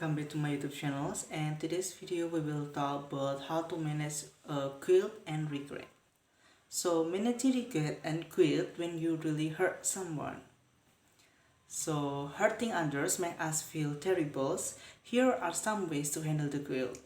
welcome back to my YouTube channels, and today's video we will talk about how to manage guilt and regret. So managing regret and guilt when you really hurt someone. So hurting others make us feel terrible. Here are some ways to handle the guilt.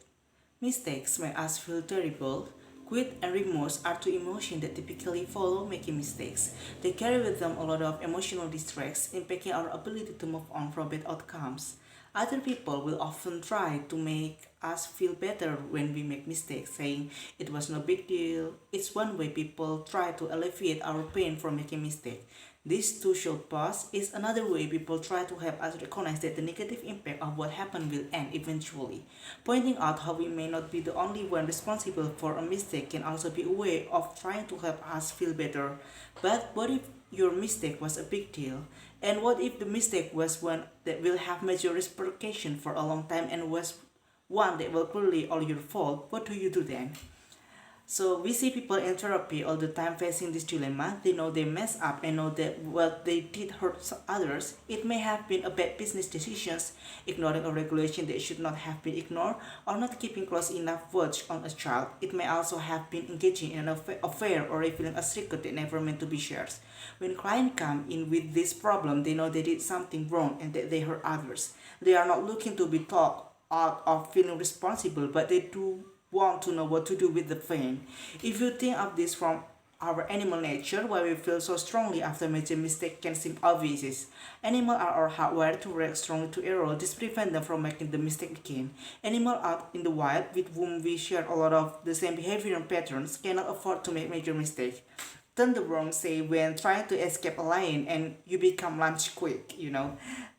Mistakes make us feel terrible. Guilt and remorse are two emotions that typically follow making mistakes. They carry with them a lot of emotional distress, impacting our ability to move on from bad outcomes. Other people will often try to make us feel better when we make mistakes, saying it was no big deal. It's one way people try to alleviate our pain from making mistakes. This too shall pass is another way people try to help us recognize that the negative impact of what happened will end eventually. Pointing out how we may not be the only one responsible for a mistake can also be a way of trying to help us feel better. But what if your mistake was a big deal? And what if the mistake was one that will have major repercussion for a long time and was one that will clearly all your fault? What do you do then? So we see people in therapy all the time facing this dilemma. They know they mess up and know that what they did hurt others. It may have been a bad business decisions, ignoring a regulation that should not have been ignored, or not keeping close enough watch on a child. It may also have been engaging in an affair or revealing a secret that never meant to be shared. When clients come in with this problem, they know they did something wrong and that they hurt others. They are not looking to be talked out of feeling responsible, but they do want to know what to do with the pain. If you think of this from our animal nature, why we feel so strongly after major mistake can seem obvious. Animals are hardwired to react strongly to error. This prevents them from making the mistake again. Animals out in the wild, with whom we share a lot of the same behavioral patterns, cannot afford to make major mistakes. Turn the wrong say when trying to escape a lion and you become lunch quick.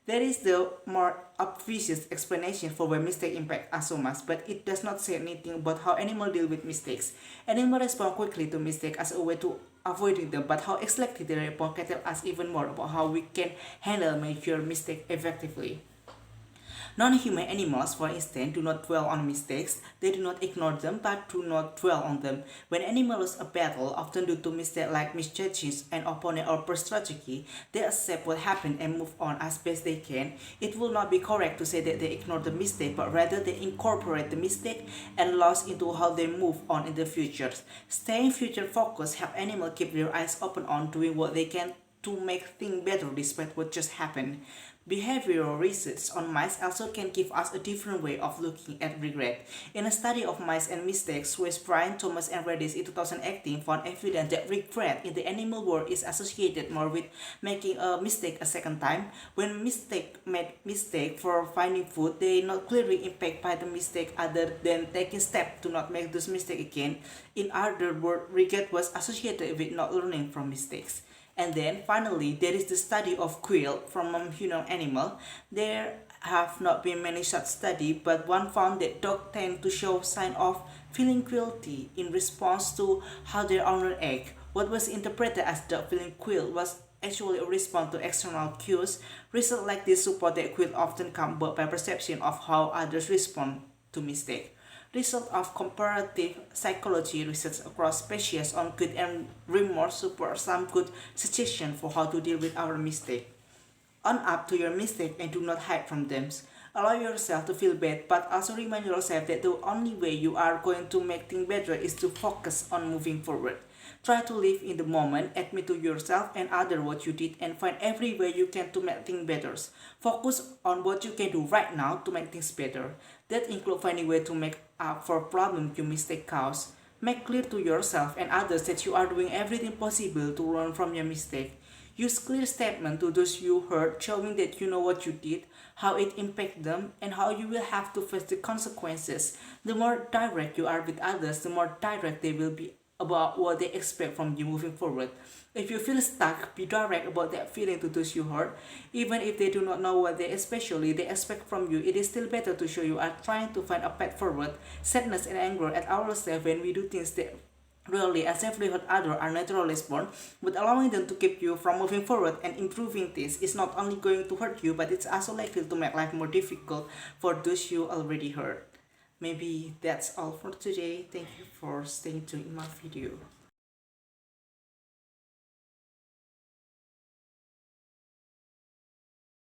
There is the more obvious explanation for why mistakes impact us so much, but it does not say anything about how animals deal with mistakes. Animals respond quickly to mistakes as a way to avoiding them, but how exactly they respond can tell us even more about how we can handle major mistakes effectively. Non-human animals, for instance, do not dwell on mistakes. They do not ignore them, but do not dwell on them. When animals lose a battle, often due to mistakes like misjudging an opponent or poor strategy, they accept what happened and move on as best they can. It will not be correct to say that they ignore the mistake, but rather they incorporate the mistake and loss into how they move on in the future. Staying future focused help animals keep their eyes open on doing what they can to make things better despite what just happened. Behavioral research on mice also can give us a different way of looking at regret. In a study of mice and mistakes with Brian Thomas and Redis in 2018 found evidence that regret in the animal world is associated more with making a mistake a second time. When mistake for finding food, they are not clearly impacted by the mistake other than taking steps to not make those mistakes again. In other words, regret was associated with not learning from mistakes. And then finally, there is the study of guilt from a human animal. There have not been many such studies, but one found that dogs tend to show signs of feeling guilty in response to how their owner act. What was interpreted as dog feeling guilt was actually a response to external cues. Results like this support that guilt often come about by perception of how others respond to mistake. Result of comparative psychology research across species on guilt and remorse support some good suggestions for how to deal with our mistake. Own up to your mistake and do not hide from them. Allow yourself to feel bad, but also remind yourself that the only way you are going to make things better is to focus on moving forward. Try to live in the moment, admit to yourself and others what you did, and find every way you can to make things better. Focus on what you can do right now to make things better. That includes finding ways to make up for problems you mistake cause. Make clear to yourself and others that you are doing everything possible to learn from your mistake. Use clear statements to those you hurt, showing that you know what you did, how it impacted them, and how you will have to face the consequences. The more direct you are with others, the more direct they will be about what they expect from you moving forward. If you feel stuck, be direct about that feeling to those you hurt. Even if they do not know what they expect from you, it is still better to show you are trying to find a path forward. Sadness and anger at ourselves when we do things that rarely and safely hurt others are naturally born, but allowing them to keep you from moving forward and improving things is not only going to hurt you, but it's also likely to make life more difficult for those you already hurt. Maybe that's all for today. Thank you for staying tuned in my video.